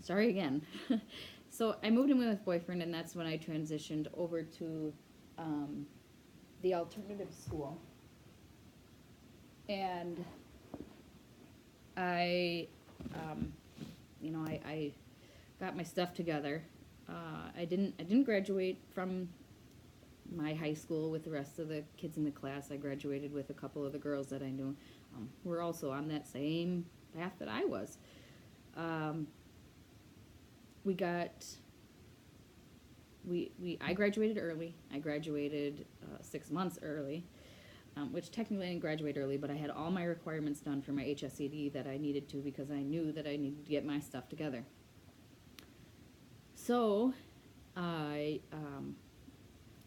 Sorry again. So I moved in with my boyfriend, and that's when I transitioned over to um, the alternative school. And I, um, I got my stuff together. I didn't graduate from my high school with the rest of the kids in the class. I graduated with a couple of the girls that I knew who were also on that same path that I was. Um, we got we I graduated early. I graduated 6 months early, which technically I didn't graduate early, but I had all my requirements done for my HSED that I needed to because I knew that I needed to get my stuff together. So I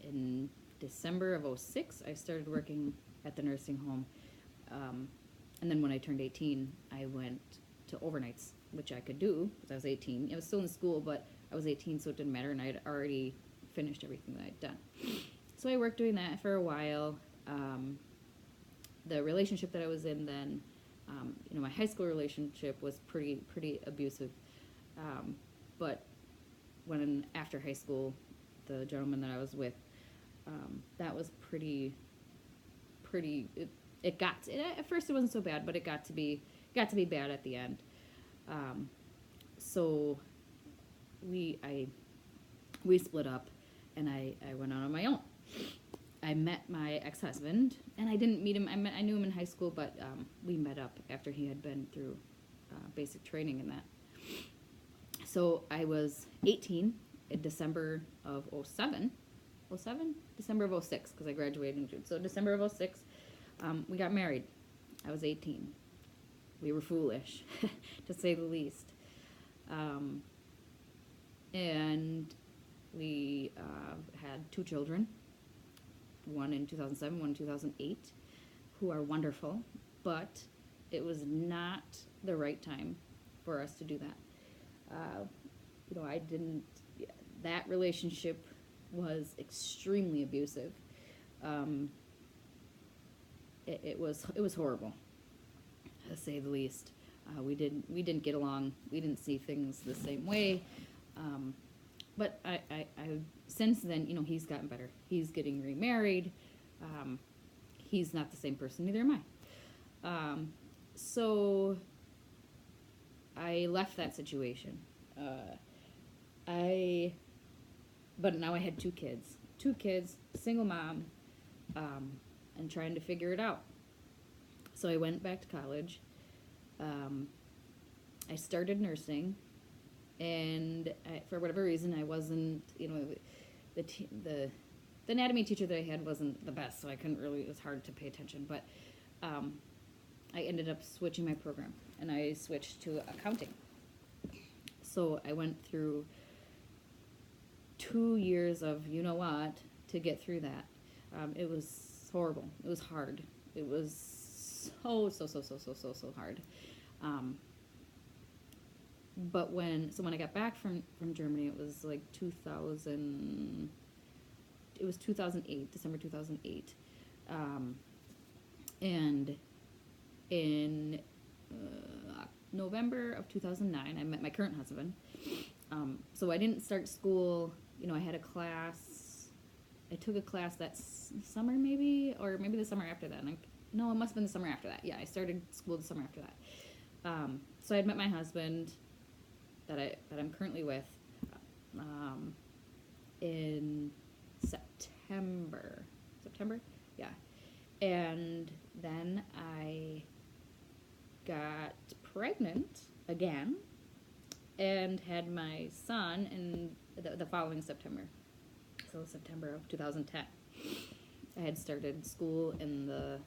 in December of '06 I started working at the nursing home. Um, and then when I turned 18, I went to overnights, which I could do because I was 18. I was still in school, but I was 18, so it didn't matter, and I had already finished everything that I'd done. So I worked doing that for a while. The relationship that I was in then, my high school relationship was pretty abusive. But when after high school, the gentleman that I was with, that was pretty. At first it wasn't so bad, but it got to be bad at the end. Um, so we I we split up, and I went out on my own. I met my ex-husband, and I didn't meet him. I knew him in high school, but we met up after he had been through basic training and that. So I was 18 in December of '07. '07? December of '06, because I graduated in June. So December of '06, we got married. I was 18. We were foolish, to say the least. Um, and we had two children, one in 2007, one in 2008, who are wonderful, but it was not the right time for us to do that. I didn't, that relationship was extremely abusive. Um, it was horrible, to say the least. We didn't get along. We didn't see things the same way. Um, but I since then, he's gotten better. He's getting remarried. Um, he's not the same person. Neither am I. So I left that situation. I, but now I had two kids, single mom, and trying to figure it out. So I went back to college. Um, I started nursing, and for whatever reason, I wasn't, the anatomy teacher that I had wasn't the best, so I couldn't really. It was hard to pay attention, but um, I ended up switching my program, and I switched to accounting. So I went through 2 years of what to get through that. It was horrible. It was hard. It was so hard. Um, but when I got back from Germany, it was like 2000. It was 2008, December 2008, and in November of 2009, I met my current husband. So I didn't start school. I had a class. I took a class that summer, maybe, or maybe the summer after that. No, it must have been the summer after that. Yeah, I started school the summer after that. So I had met my husband that I'm currently with in September. September, yeah. And then I got pregnant again and had my son in the following September. So September of 2010. I had started school in the,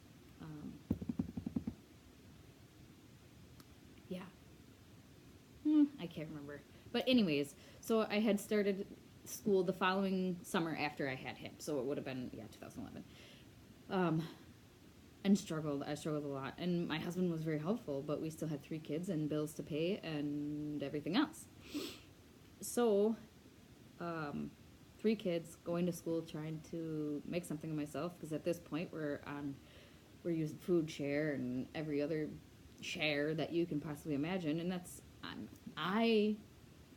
yeah, I can't remember. But anyways, so I had started school the following summer after I had him. So it would have been, 2011. And I struggled a lot. And my husband was very helpful, but we still had 3 kids and bills to pay and everything else. So, 3 kids, going to school, trying to make something of myself, because at this point we're using food share and every other share that you can possibly imagine, and that's I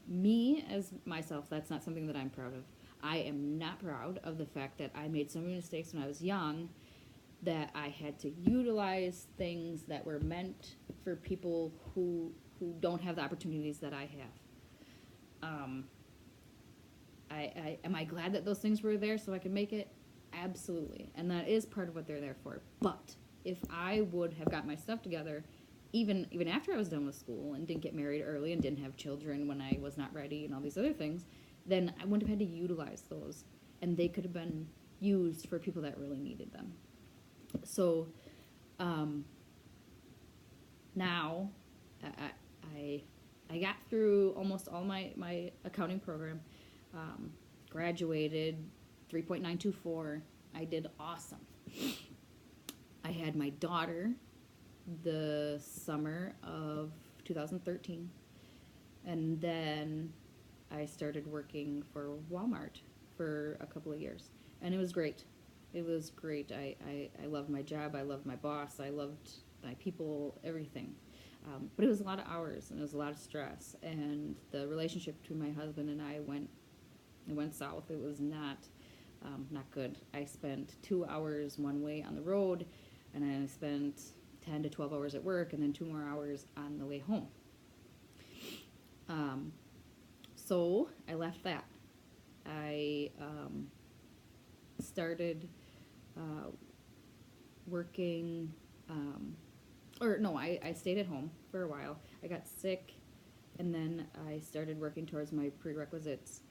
Me as myself, that's not something that I'm proud of. I am not proud of the fact that I made so many mistakes when I was young that I had to utilize things that were meant for people who don't have the opportunities that I have. Am I glad that those things were there so I could make it? Absolutely, and that is part of what they're there for. But if I would have got my stuff together, even after I was done with school and didn't get married early and didn't have children when I was not ready and all these other things, then I wouldn't have had to utilize those, and they could have been used for people that really needed them. So now I, I I got through almost all my accounting program, graduated 3.924. I did awesome. I had my daughter the summer of 2013, and then I started working for Walmart for a couple of years, and it was great. It was great. I loved my job. I loved my boss. I loved my people, everything. But it was a lot of hours, and it was a lot of stress, and the relationship between my husband and I went south. It was not good. I spent 2 hours one way on the road, and I spent 10 to 12 hours at work, and then 2 more hours on the way home. So I left that. I started working, I stayed at home for a while. I got sick, and then I started working towards my prerequisites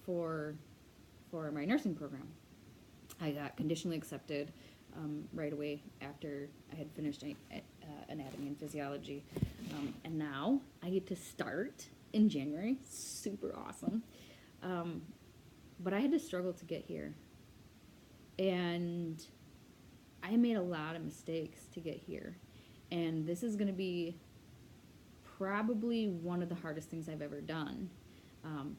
for my nursing program. I got conditionally accepted right away after I had finished anatomy and physiology. And now I get to start in January. Super awesome. But I had to struggle to get here. And I made a lot of mistakes to get here. And this is going to be probably one of the hardest things I've ever done.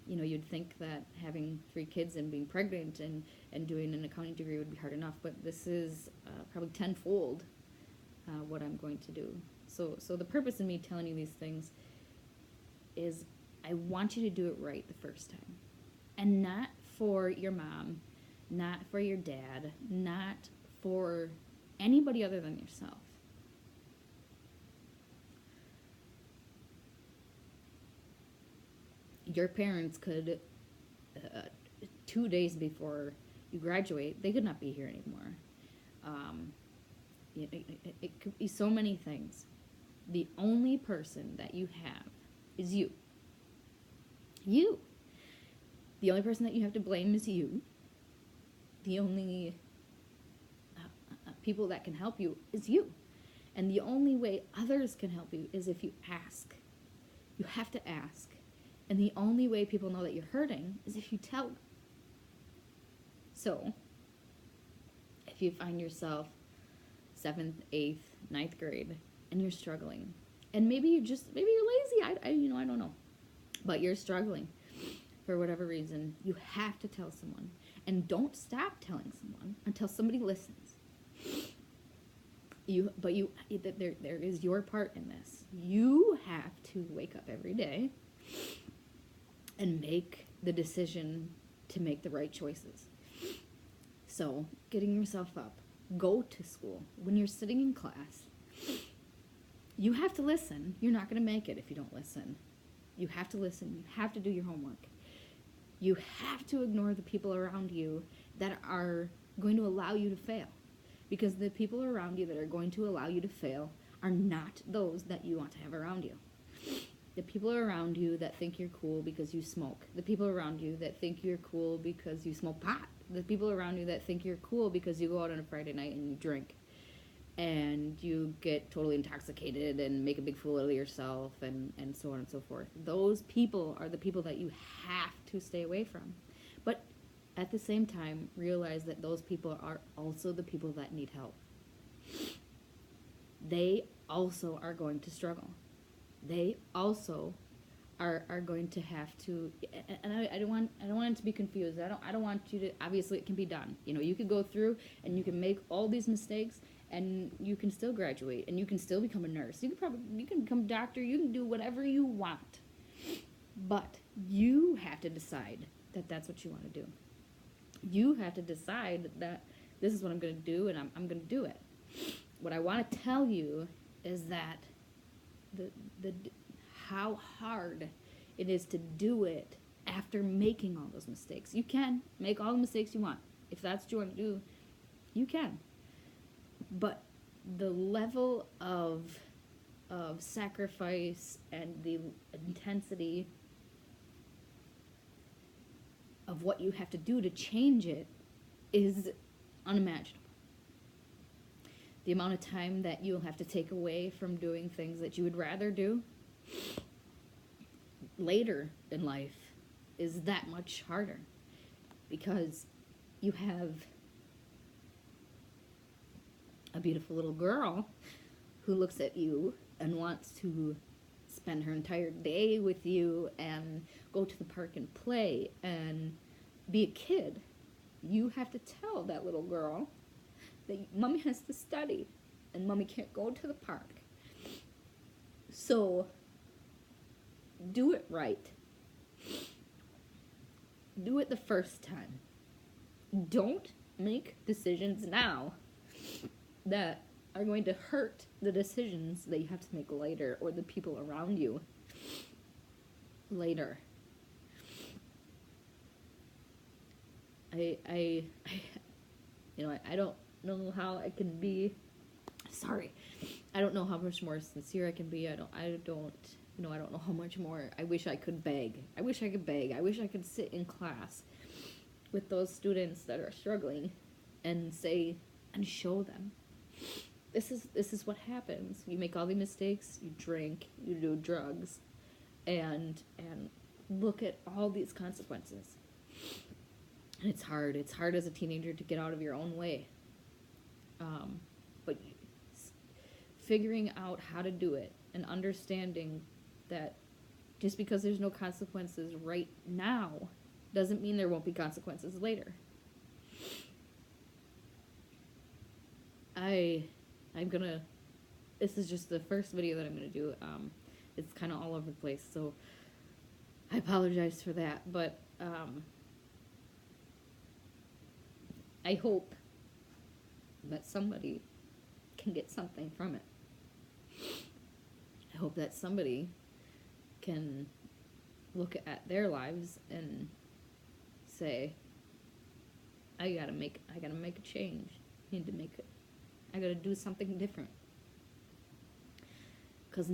You'd think that having 3 kids and being pregnant and doing an accounting degree would be hard enough, but this is probably tenfold what I'm going to do. So the purpose of me telling you these things is I want you to do it right the first time. And not for your mom, not for your dad, not for anybody other than yourself. Your parents could, 2 days before you graduate, they could not be here anymore. It could be so many things. The only person that you have is you. You. The only person that you have to blame is you. The only people that can help you is you. And the only way others can help you is if you ask. You have to ask. And the only way people know that you're hurting is if you tell them. So, if you find yourself 7th, 8th, 9th grade and you're struggling, and maybe you're lazy, I don't know, but you're struggling for whatever reason, you have to tell someone. And don't stop telling someone until somebody listens. There is your part in this. You have to wake up every day and make the decision to make the right choices. So, getting yourself up, go to school. When you're sitting in class, you have to listen. You're not going to make it if you don't listen. You have to listen. You have to do your homework. You have to ignore the people around you that are going to allow you to fail. Because the people around you that are going to allow you to fail are not those that you want to have around you. The people around you that think you're cool because you smoke. The people around you that think you're cool because you smoke pot. The people around you that think you're cool because you go out on a Friday night and you drink. And you get totally intoxicated and make a big fool of yourself and so on and so forth. Those people are the people that you have to stay away from. But at the same time, realize that those people are also the people that need help. They also are going to struggle. They also are going to have to, and I don't want it to be confused. I don't want you to, obviously it can be done. You could go through and you can make all these mistakes and you can still graduate and you can still become a nurse. You can become a doctor. You can do whatever you want. But you have to decide that that's what you want to do. You have to decide that this is what I'm going to do, and I'm going to do it. What I want to tell you is that the how hard it is to do it after making all those mistakes. You can make all the mistakes you want. If that's what you want to do, you can. But the level of sacrifice and the intensity of what you have to do to change it is unimaginable. The amount of time that you'll have to take away from doing things that you would rather do later in life is that much harder, because you have a beautiful little girl who looks at you and wants to spend her entire day with you and go to the park and play and be a kid. You have to tell that little girl that mommy has to study and mommy can't go to the park. So do it right. Do it the first time. Don't make decisions now that are going to hurt the decisions that you have to make later, or the people around you later. I don't know how I can be. Sorry, I don't know how much more sincere I can be. I don't know how much more. I wish I could beg. I wish I could sit in class with those students that are struggling and say and show them, this is what happens. You make all the mistakes, you drink, you do drugs, and look at all these consequences. And it's hard. It's hard as a teenager to get out of your own way. But figuring out how to do it and understanding that just because there's no consequences right now doesn't mean there won't be consequences later. This is just the first video that I'm gonna do. It's kind of all over the place, so I apologize for that, but I hope that somebody can get something from it. I hope that somebody can look at their lives and say, I gotta make a change. I gotta do something different. Because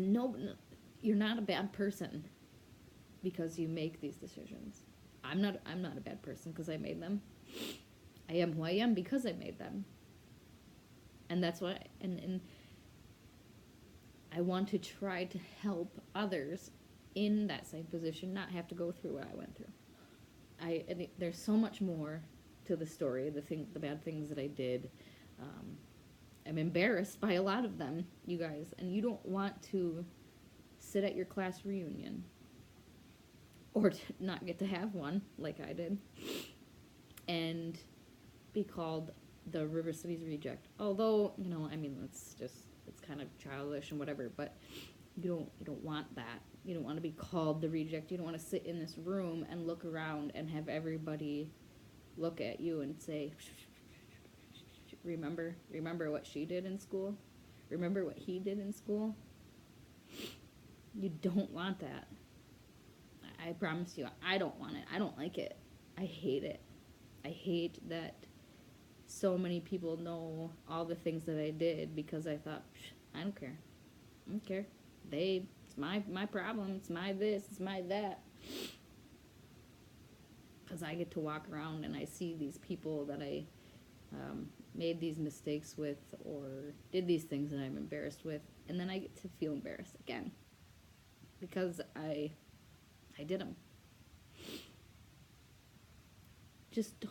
you're not a bad person because you make these decisions. I'm not a bad person because I made them. I am who I am because I made them. And that's why, and I want to try to help others in that same position not have to go through what I went through. There's so much more to the story, the bad things that I did. I'm embarrassed by a lot of them, you guys, and you don't want to sit at your class reunion or to not get to have one like I did and be called the River Cities reject. Although, it's kind of childish and whatever, but you don't want that. You don't want to be called the reject. You don't want to sit in this room and look around and have everybody look at you and say, remember what she did in school? Remember what he did in school? You don't want that. I promise you, I don't want it. I don't like it. I hate it. I hate that so many people know all the things that I did because I thought, I don't care. I don't care. It's my problem. It's my this. It's my that. Because I get to walk around and I see these people that I made these mistakes with or did these things that I'm embarrassed with, and then I get to feel embarrassed again because I did them. Just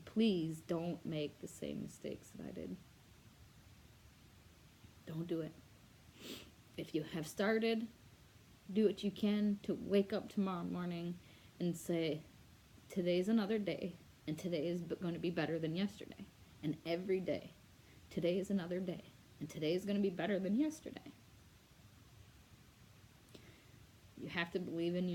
please don't make the same mistakes that I did. Don't do it. If you have started, do what you can to wake up tomorrow morning and say, today's another day, and today is going to be better than yesterday. And every day, today is another day, and today is going to be better than yesterday. You have to believe in you.